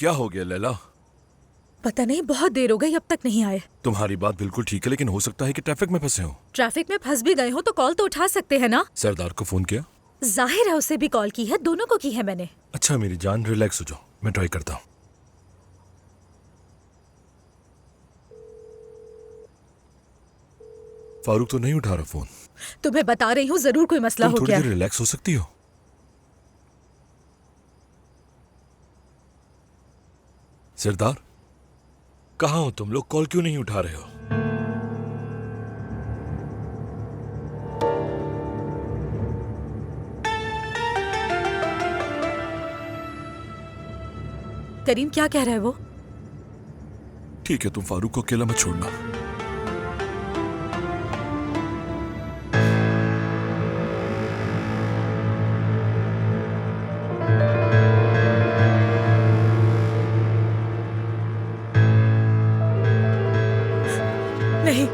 क्या हो गया लैला? पता नहीं, बहुत देर हो गई, अब तक नहीं आए। तुम्हारी बात बिल्कुल ठीक है, लेकिन हो सकता है कि ट्रैफिक में फंसे हो। ट्रैफिक में फंस भी गए हो तो कॉल तो उठा सकते हैं ना। सरदार को फोन किया? जाहिर है उसे भी कॉल की है, दोनों को की है मैंने। अच्छा मेरी जान, रिलैक्स हो जाओ, मैं ट्राई करता हूँ। फारूक तो नहीं उठा रहा फोन। तुम्हें बता रही हूँ, जरूर कोई मसला तुम हो थोड़ी गया। देर रिलैक्स हो सकती हो? सरदार, कहाँ हो तुम लोग? कॉल क्यों नहीं उठा रहे हो? करीम क्या कह रहा है वो? ठीक है, तुम फारूक को अकेला मत छोड़ना। नहीं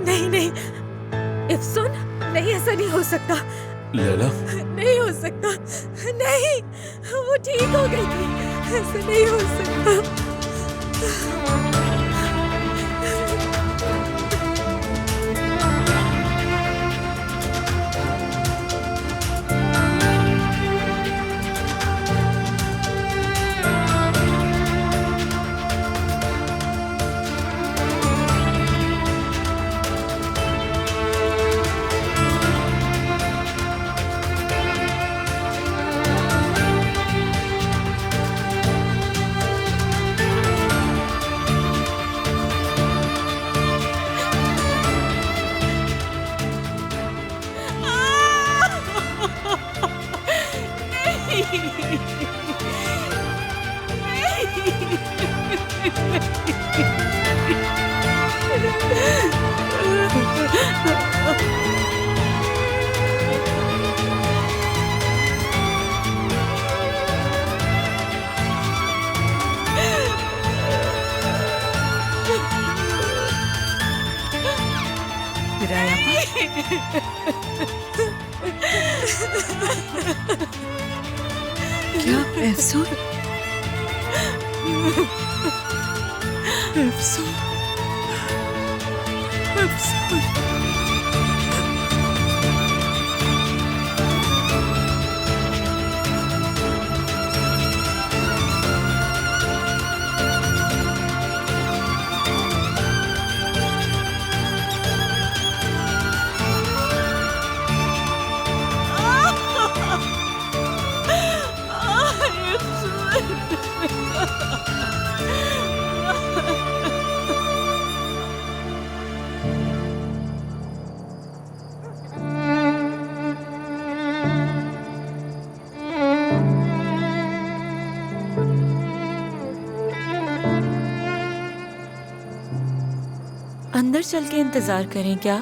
नहीं नहीं, इफ्सुन, नहीं, ऐसा नहीं हो सकता। लैला, नहीं हो सकता, नहीं, वो ठीक हो गई थी, ऐसा नहीं हो सकता। क्या अफसोस? अफसोस, अफसोस। अंदर चल के इंतजार करें क्या?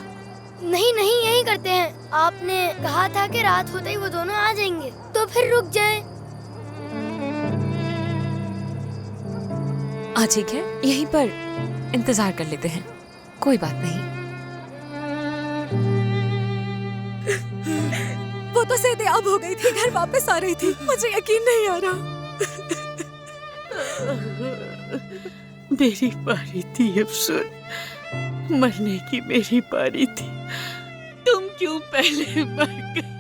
नहीं नहीं, यही करते हैं। आपने कहा था कि रात होते ही वो दोनों आ जाएंगे, तो फिर रुक जाएं। ठीक है, यहीं पर इंतजार कर लेते हैं, कोई बात नहीं। वो तो सेहतयाब हो गई थी, घर वापस आ रही थी, मुझे यकीन नहीं आ रहा। मेरी बारी थी अफसोस, मरने की मेरी बारी थी। तुम क्यों पहले मर गई?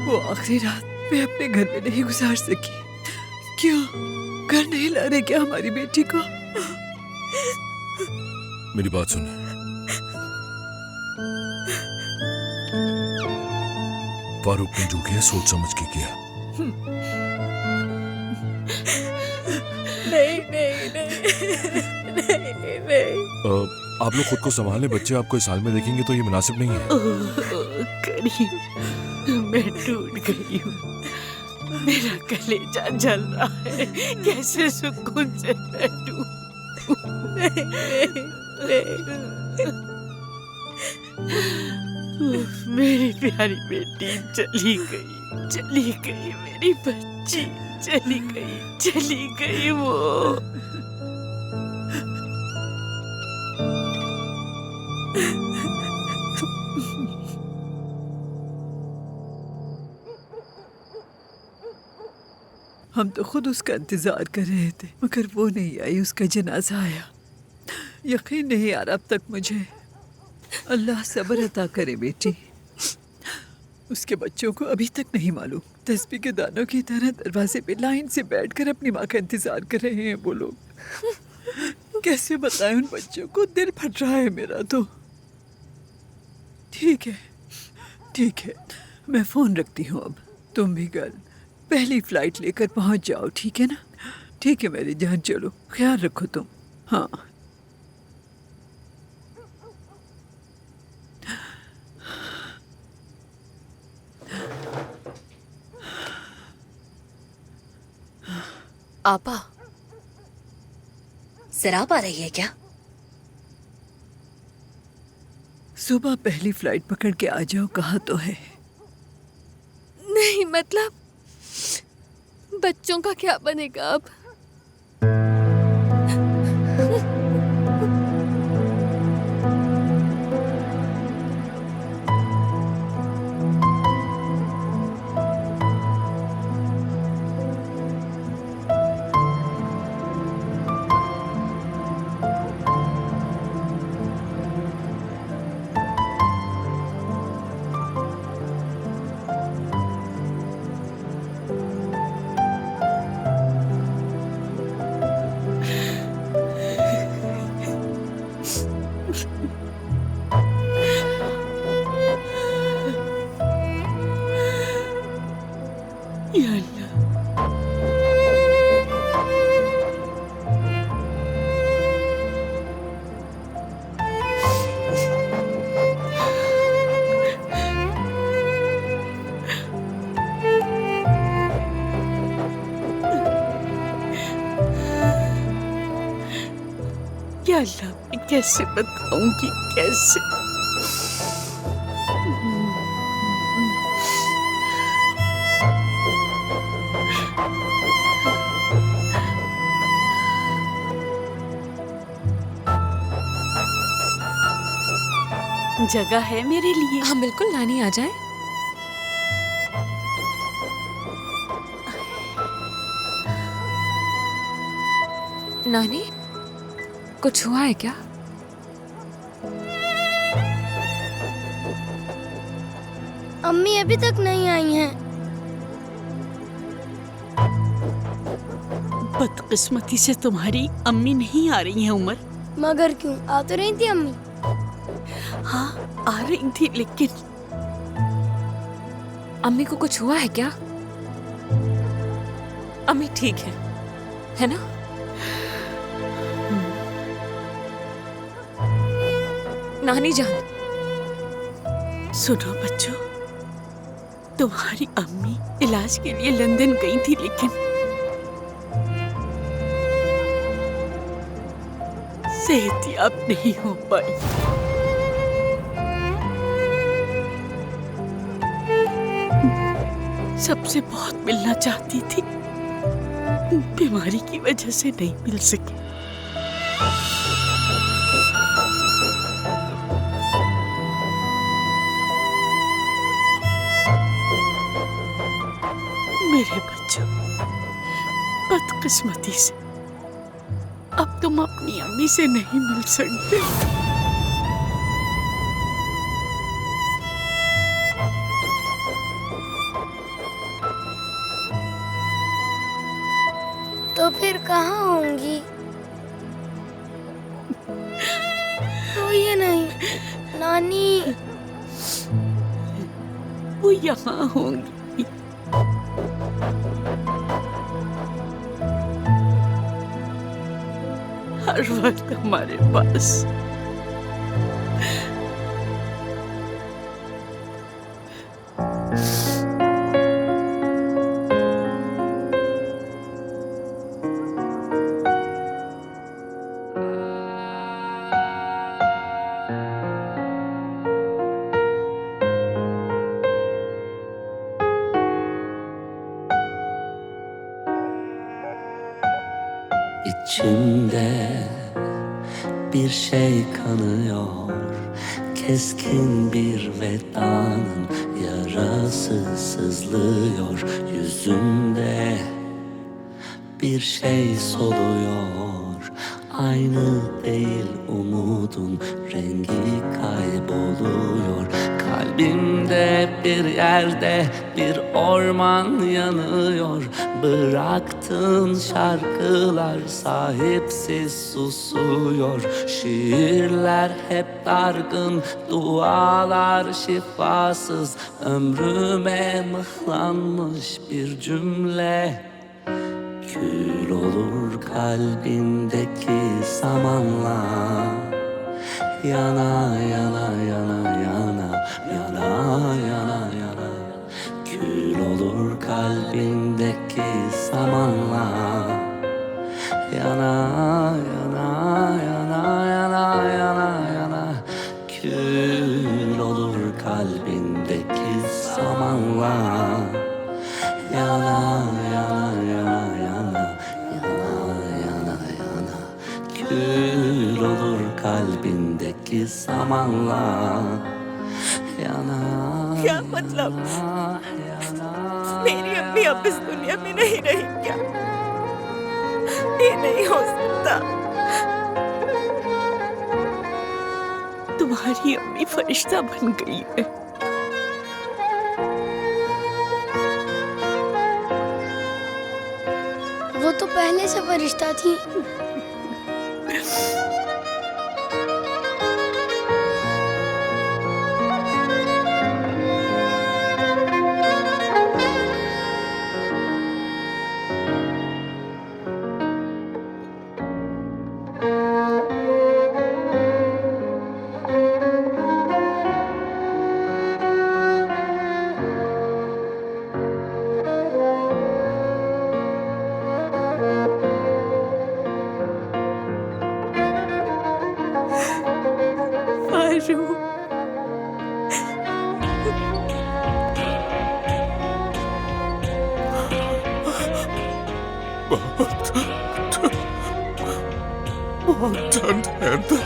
वो आखिरी रात मैं अपने घर में नहीं गुजार सकी। क्यों घर नहीं ला रहे क्या हमारी बेटी को? मेरी बात सुनिए। फारूक ने जो किया सोच समझ के किया। नहीं नहीं नहीं नहीं नहीं। आप लोग खुद को संभालें, बच्चे आपको इस हाल में देखेंगे तो ये मुनासिब नहीं है। करीम, मैं टूट गई हूँ, मेरा कलेजा जल रहा है, कैसे सुकून से बैठूं? मेरी प्यारी बेटी चली गई, मेरी बच्ची चली गई वो। हम तो खुद उसका इंतजार कर रहे थे, मगर वो नहीं आई, उसका जनाजा आया। यकीन नहीं आ रहा अब तक मुझे। अल्लाह सब्र अता करे बेटी। उसके बच्चों को अभी तक नहीं मालूम। तस्बीह के दानों की तरह दरवाजे पे लाइन से बैठकर अपनी माँ का इंतजार कर रहे हैं वो लोग। कैसे बताएं उन बच्चों को, दिल फट रहा है मेरा तो। ठीक है, ठीक है, मैं फोन रखती हूँ अब। तुम भी कल पहली फ्लाइट लेकर पहुंच जाओ, ठीक है ना? ठीक है मेरी जान, चलो ख्याल रखो तुम। हाँ। आपा, शराब आ रही है क्या? सुबह पहली फ्लाइट पकड़ के आ जाओ, कहा तो है। नहीं, मतलब बच्चों का क्या बनेगा अब? या अल्लाह। या अल्लाह, मैं कैसे बताऊंगी, कैसे? जगह है मेरे लिए? हाँ बिल्कुल, नानी आ जाए। नानी, कुछ हुआ है क्या? अम्मी अभी तक नहीं आई हैं। बदकिस्मती से तुम्हारी अम्मी नहीं आ रही हैं उमर। मगर क्यों? आ तो रही थी अम्मी। हाँ, आ रही थी, लेकिन अम्मी को कुछ हुआ है क्या? अम्मी ठीक है ना? नानी जान, सुनो बच्चों, तुम्हारी अम्मी इलाज के लिए लंदन गई थी, लेकिन सेहतियाब नहीं हो पाई। सबसे बहुत मिलना चाहती थी, बीमारी की वजह से नहीं मिल सकी। मेरे बच्चों, बदकिस्मती से अब तुम अपनी अम्मी से नहीं मिल सकते। तो फिर कहाँ होंगी? रोइए नहीं नानी। वो यहाँ होंगी। हर वक्त हमारे पास। İçimde bir şey kanıyor, keskin bir vedanın yarası sızlıyor yüzümde. bir şey soluyor. Aynı değil umudun, rengi kayboluyor. Kalbimde bir yerde bir orman yanıyor. Bıraktığın şarkılar sahipsiz susuyor. Şiirler hep dargın, dualar şifasız. Ömrüme mıhlanmış bir cümle. Kül olur kalbindeki samanla. Yana yana yana yana, yana yana yana. Kül olur kalbindeki samanla. Yana yana yana yana yana yana. Kül olur kalbindeki samanla. Yana yana yana yana, yana yana yana. Kül olur kalbindeki samanla. Yana क्या मतलब? मेरी अम्मी अब इस दुनिया में नहीं रही क्या? ये नहीं हो सकता। तुम्हारी अम्मी फरिश्ता बन गई है। वो तो पहले से फरिश्ता थी। फारू, बहुत ठंड है अंदर।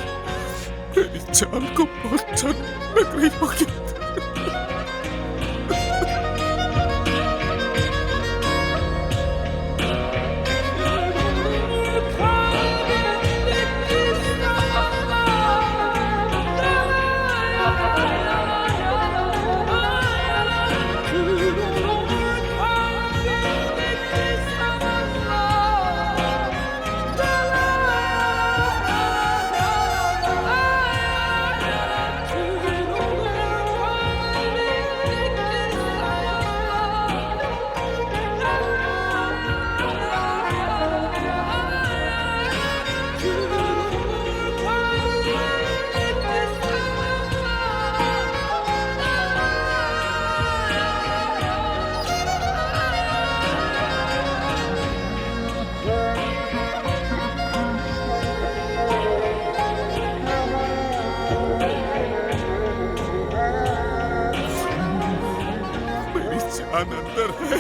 मेरी जान को बहुत ठंड लग रही होगी। जान अंदर है।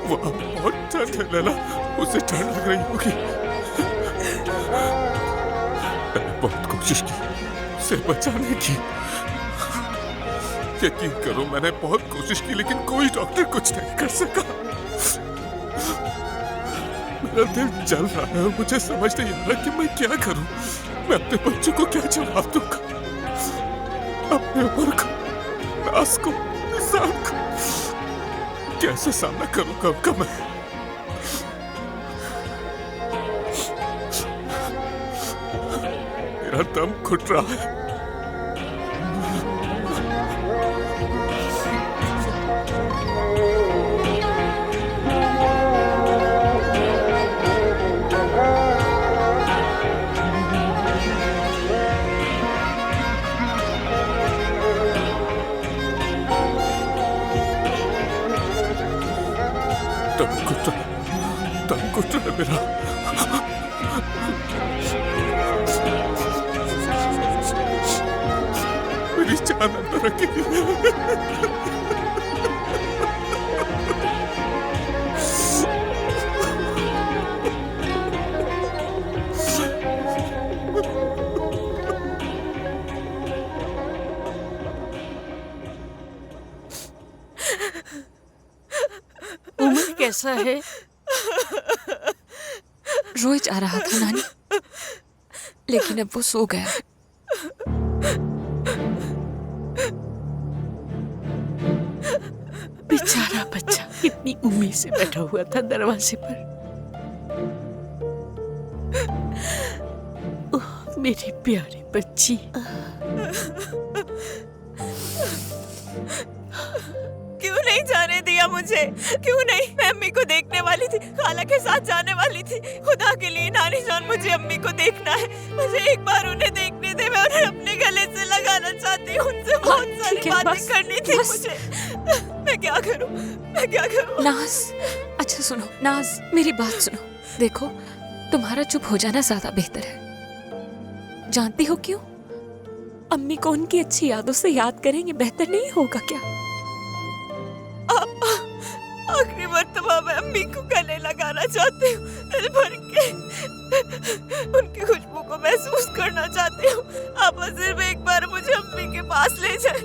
वहाँ बहुत ठंड है लैला, उसे ठंड लग रही होगी। मैंने बहुत कोशिश की उसे बचाने की। यकीन करो मैंने बहुत कोशिश की, लेकिन कोई डॉक्टर कुछ नहीं कर सका। मेरा दिल जल रहा है और मुझे समझ नहीं आ रहा कि मैं क्या करूं। मैं अपने बच्चों को क्या जवाब दूंगा, अपने उम्र को, नास को, निसार को कैसे सामना करूंगा उनका मैं। मेरा दम घुट रहा है। दम घुट रहा है मेरा। मेरी जान अंदर रखी है। उमर कैसा है? रोए जा रहा था नानी, लेकिन अब वो सो गया है। बेचारा बच्चा कितनी उम्मीद से बैठा हुआ था दरवाजे पर। ओह, मेरी प्यारी बच्ची। क्यों नहीं जाने दिया मुझे? क्यों नहीं? मैं अम्मी को देखने वाली थी, खाला के साथ जाने वाली थी। खुदा के लिए नानी जान, मुझे अम्मी को देखना है। मुझे एक बार उन्हें देखने दे, मैं उन्हें अपने गले से लगाना चाहती हूँ। उनसे बहुत सारी ठीक है, बातें करनी थी बस। मुझे। मैं क्या करूँ? मैं क्या करूँ? नाज, अच्छा सुनो नाज, मेरी बात सुनो। देखो, तुम्हारा चुप हो जाना ज्यादा बेहतर है। जानती हो क्यों? अम्मी को उनकी अच्छी यादों से याद करेंगे, बेहतर नहीं होगा क्या? आखिरी मर्तबा मैं अम्मी को गले लगाना चाहती हूँ, दिल भर के उनकी खुशबू को महसूस करना चाहती हूँ। आप बस सिर्फ एक बार मुझे अम्मी के पास ले जाए।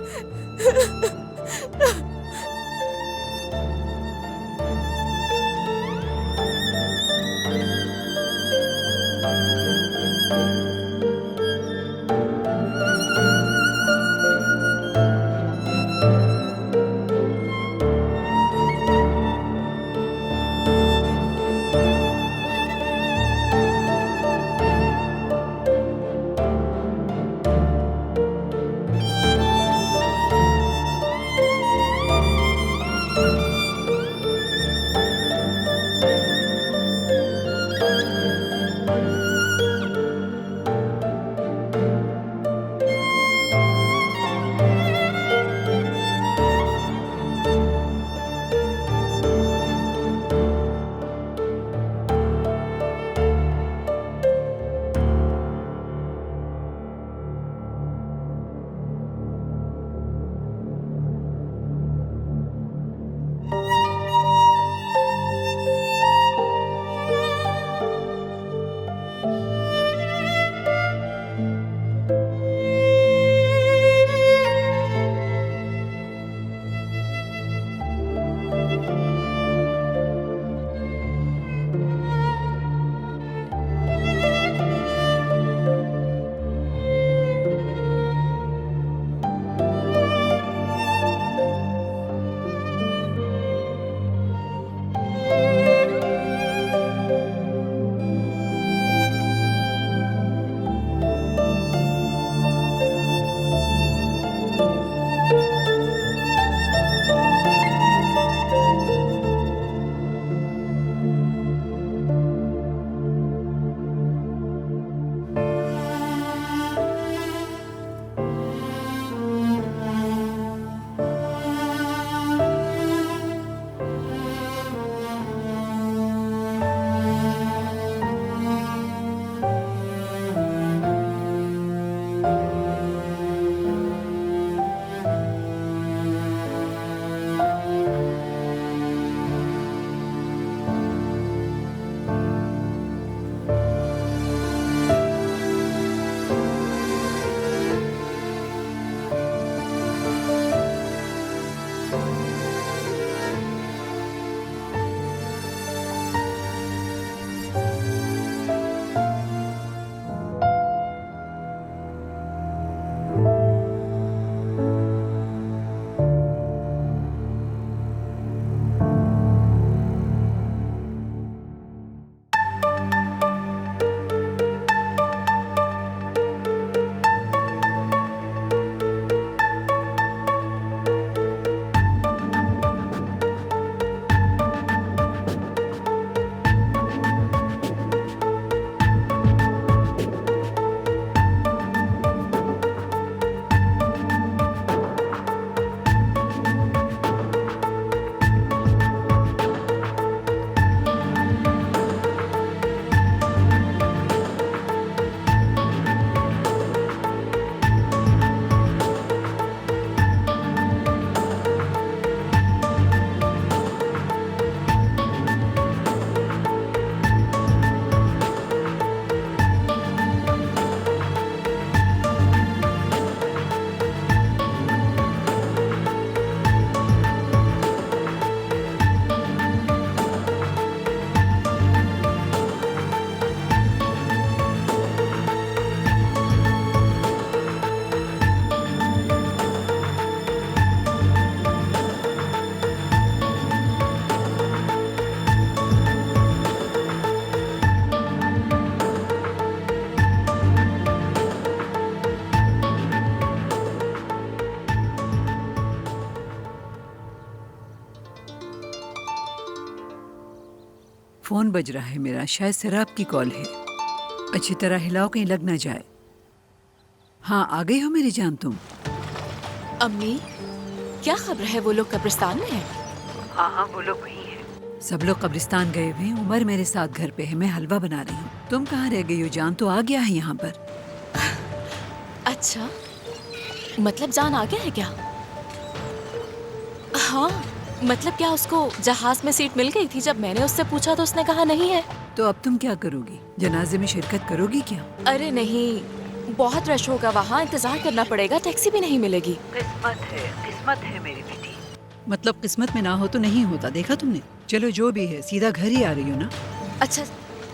फोन बज रहा है मेरा, शायद शराब की कॉल है। अच्छी तरह हिलाओ कहीं लग ना जाए। हाँ, आ गई हो मेरी जान तुम? अम्मी, क्या खबर है? वो लोग कब्रिस्तान में हैं? हाँ, वो लोग वही हैं। सब लोग कब्रिस्तान गए हुए हैं। उमर मेरे साथ घर पे है, मैं हलवा बना रही हूँ। तुम कहाँ रह गई हो? जान तो आ गया है यहाँ पर। अच्छा, मतलब जान आ गया है क्या? हाँ, मतलब क्या उसको जहाज में सीट मिल गई थी? जब मैंने उससे पूछा तो उसने कहा नहीं है। तो अब तुम क्या करोगी? जनाजे में शिरकत करोगी क्या? अरे नहीं, बहुत रश होगा वहाँ, इंतजार करना पड़ेगा, टैक्सी भी नहीं मिलेगी। किस्मत है मेरी बेटी। मतलब किस्मत में ना हो तो नहीं होता, देखा तुमने? चलो जो भी है, सीधा घर ही आ रही हो ना? अच्छा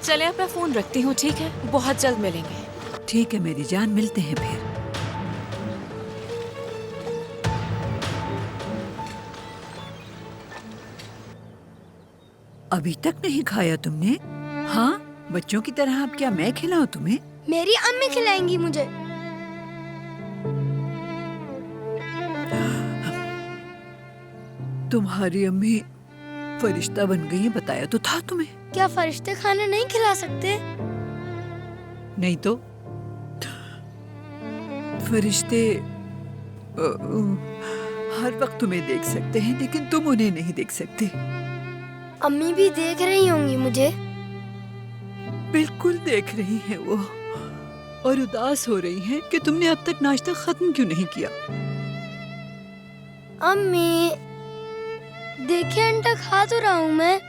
चले, अब मैं फोन रखती हूँ, ठीक है? बहुत जल्द मिलेंगे। ठीक है मेरी जान, मिलते हैं फिर। अभी तक नहीं खाया तुमने? हाँ, बच्चों की तरह। अब क्या मैं खिलाऊं तुम्हें? मेरी अम्मी खिलाएंगी मुझे। तुम्हारी अम्मी फरिश्ता बन गई है, बताया तो था तुम्हें। क्या फरिश्ते खाना नहीं खिला सकते? नहीं तो फरिश्ते हर वक्त तुम्हें देख सकते हैं, लेकिन तुम उन्हें नहीं देख सकते। अम्मी भी देख रही होंगी मुझे। बिल्कुल देख रही हैं वो, और उदास हो रही हैं कि तुमने अब तक नाश्ता खत्म क्यों नहीं किया। अम्मी देखिए, अंडा खा तो रहा हूँ मैं।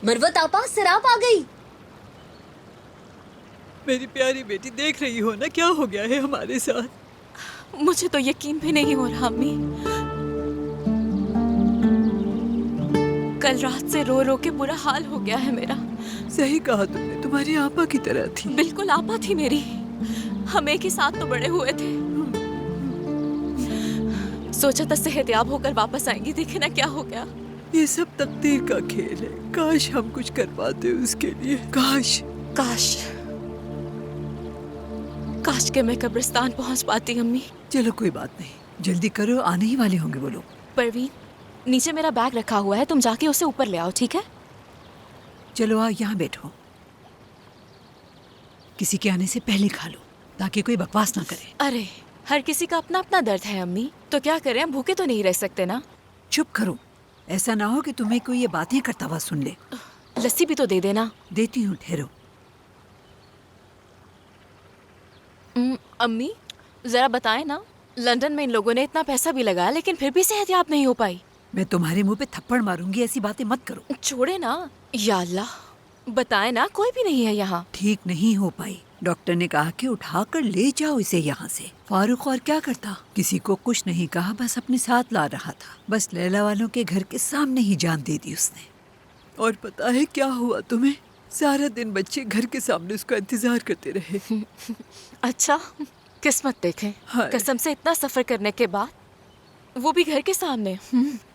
मरवत आपा, सिराप आ गई। मेरी प्यारी बेटी, देख रही हो ना क्या हो गया है हमारे साथ। मुझे तो यकीन भी नहीं हो रहा अम्मी। कल रात से रो रो के बुरा हाल हो गया है मेरा। सही कहा तुमने, तुम्हारी आपा की तरह थी। बिल्कुल आपा थी मेरी। हम एक ही साथ तो बड़े हुए थे। सोचा था सेहतयाब होकर वापस आएंगी, देखे ना क्या हो गया। ये सब तकदीर का खेल है। काश हम कुछ कर पाते उसके लिए। काश काश काश के मैं कब्रिस्तान पहुंच पाती अम्मी। चलो कोई बात नहीं, जल्दी करो, आने ही वाले होंगे वो लोग। परवीन, नीचे मेरा बैग रखा हुआ है, तुम जाके उसे ऊपर ले आओ, ठीक है? चलो आ, यहाँ बैठो। किसी के आने से पहले खा लो ताकि कोई बकवास ना करे। अरे हर किसी का अपना अपना दर्द है अम्मी, तो क्या करें, हम भूखे तो नहीं रह सकते ना। चुप करो, ऐसा ना हो कि तुम्हें कोई ये बातें करता हुआ सुन ले। लस्सी भी तो दे देना। देती हूँ, ठहरो। अम्मी जरा बताएं ना, लंदन में इन लोगों ने इतना पैसा भी लगाया लेकिन फिर भी सेहतयाब नहीं हो पाई। मैं तुम्हारे मुंह पे थप्पड़ मारूंगी, ऐसी बातें मत करो। छोड़े ना, या अल्लाह, बताएं ना, कोई भी नहीं है यहाँ। ठीक नहीं हो पाई। डॉक्टर ने कहा कि उठाकर ले जाओ इसे यहाँ से। फारूक और क्या करता, किसी को कुछ नहीं कहा, बस अपने साथ ला रहा था। बस लैला वालों के घर के सामने ही जान दे दी उसने। और पता है क्या हुआ तुम्हें? सारा दिन बच्चे घर के सामने उसका इंतजार करते रहे। अच्छा, किस्मत देखें। हाँ। कसम से इतना सफर करने के बाद, वो भी घर के सामने।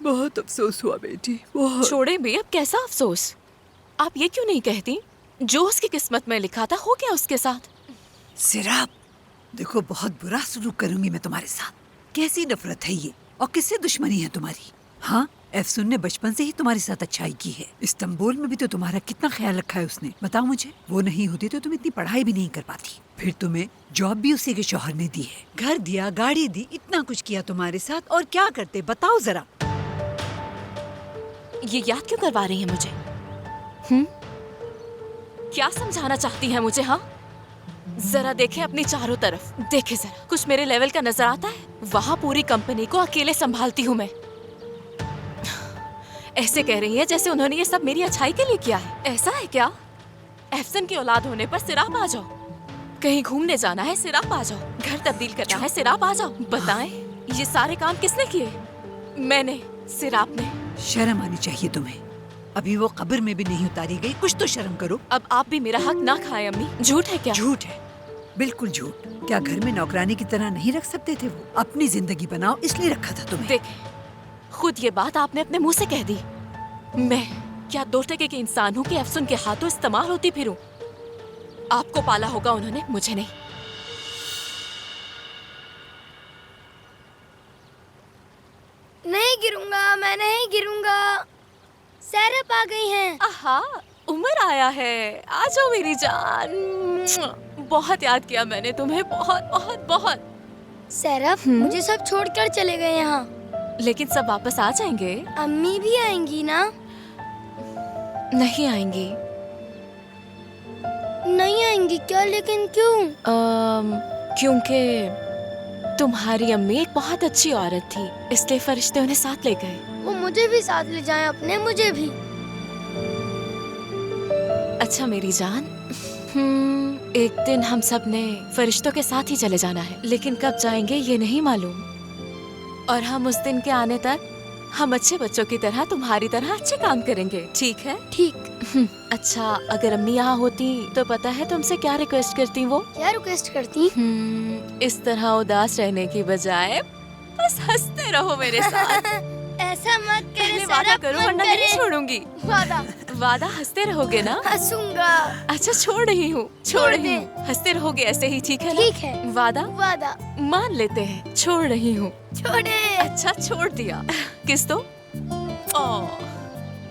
बहुत अफसोस हुआ बेटी, बहुत। छोड़े भी, अब कैसा अफसोस? आप ये क्यों नहीं कहती, जो उसकी किस्मत में लिखा था हो गया उसके साथ। सिराप, देखो बहुत बुरा सलूक करूंगी मैं तुम्हारे साथ। कैसी नफरत है ये, और किससे दुश्मनी है तुम्हारी? हाँ, एफसुन ने बचपन से ही तुम्हारे साथ अच्छाई की है। इस्तांबुल में भी तो तुम्हारा कितना ख्याल रखा है उसने, बताओ मुझे। वो नहीं होती तो तुम इतनी पढ़ाई भी नहीं कर पाती। फिर तुम्हें जॉब भी उसी के शौहर ने दी है, घर दिया, गाड़ी दी, इतना कुछ किया तुम्हारे साथ। और क्या करते बताओ जरा। ये याद क्यों करवा रही है मुझे? क्या समझाना चाहती है मुझे? हाँ, जरा देखें अपनी चारों तरफ, देखे जरा, कुछ मेरे लेवल का नजर आता है? वहाँ पूरी कंपनी को अकेले संभालती हूँ मैं। ऐसे कह रही है जैसे उन्होंने ये सब मेरी अच्छाई के लिए किया है। ऐसा है क्या? एहसन की औलाद होने पर सिराप आ जाओ, कहीं घूमने जाना है सिराप आ जाओ, घर तब्दील करना है सिराप आ जाओ। बताएं, ये सारे काम किसने किए? मैंने, सिराप ने। शर्म आनी चाहिए तुम्हें। अभी वो कब्र में भी नहीं उतारी गई, कुछ तो शर्म करो। अब आप भी मेरा हक ना खाएं अम्मी। झूठ है क्या? झूठ है, बिल्कुल झूठ। क्या घर में नौकरानी की तरह नहीं रख सकते थे वो? अपनी जिंदगी बनाओ इसलिए रखा था तुम्हें। देखें, खुद ये बात आपने अपने मुंह से कह दी। मैं क्या 2 टके की इंसान हूँ कि अफसुन के हाथों इस्तेमाल होती फिरूं? आपको पाला होगा उन्होंने, मुझे नहीं। नहीं गिरूंगा, मैं नहीं गिरूंगा। सैरप आ गई हैं। आहा, उमर आया है। आ जाओ मेरी जान। बहुत याद किया मैंने तुम्हें, बहुत बहुत बहुत। सैरप मुझे सब छोड़कर चले गए यहाँ। लेकिन सब वापस आ जाएंगे। अम्मी भी आएंगी ना? नहीं आएंगी। नहीं आएंगी क्या? लेकिन क्यों? क्योंकि तुम्हारी अम्मी एक बहुत अच्छी औरत थी, इसलिए फरिश्ते उन्हें साथ ले गए। वो मुझे भी साथ ले जाएं अपने, मुझे भी। अच्छा मेरी जान, एक दिन हम सब ने फरिश्तों के साथ ही चले जाना है, लेकिन कब जाएंगे ये नहीं मालूम। और हम उस दिन के आने तक हम अच्छे बच्चों की तरह, तुम्हारी तरह अच्छे काम करेंगे, ठीक है? ठीक। अच्छा, अगर अम्मी यहाँ होती तो पता है तुमसे क्या रिक्वेस्ट करती वो? क्या रिक्वेस्ट करती? इस तरह उदास रहने की बजाय बस हंसते रहो मेरे साथ। ऐसा मत करे, वादा करो वरना नहीं छोड़ूंगी। वादा। वादा, हंसते रहोगे ना? हंसूंगा। अच्छा छोड़ रही हूँ, छोड़ रही दे। हूँ। हंसते रहोगे ऐसे ही, ठीक है ना? ठीक है। वादा? वादा। मान लेते हैं, छोड़ रही हूँ। छोड़े। अच्छा छोड़ दिया। किस तो?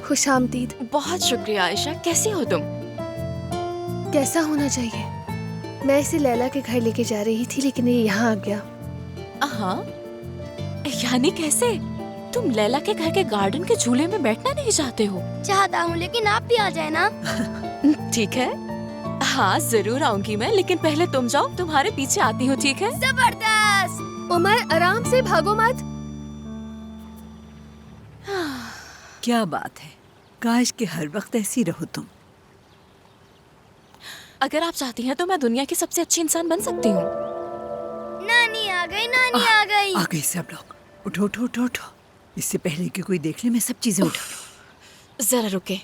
खुशामदीद। बहुत शुक्रिया आयशा, कैसी हो तुम? कैसा होना चाहिए? मैं इसे लैला के घर लेके जा रही थी, लेकिन ये यहाँ आ गया। हाँ, यानी कैसे? तुम लैला के घर के गार्डन के झूले में बैठना नहीं चाहते हो? चाहता हूँ, लेकिन आप भी आ जाए ना। ठीक है, हाँ जरूर आऊंगी मैं, लेकिन पहले तुम जाओ, तुम्हारे पीछे आती हूँ, ठीक है? जबरदस्त। उमर आराम से, भागो मत। क्या बात है, काश कि हर वक्त ऐसी रहो तुम। अगर आप चाहती हैं तो मैं दुनिया की सबसे अच्छी इंसान बन सकती हूँ। नानी आ गई, नानी आ गई। आ गए सब लोग। उठो उठो उठो उठो, इससे पहले कि कोई देख ले मैं सब चीजें उठा लूं। जरा रुके,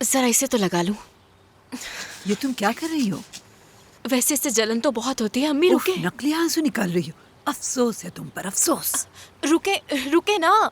जरा इसे तो लगा लूं। ये तुम क्या कर रही हो? वैसे इससे जलन तो बहुत होती है। अम्मी उफ, रुके, नकली आंसू निकाल रही हो। अफसोस है तुम पर, अफसोस। रुके रुके ना।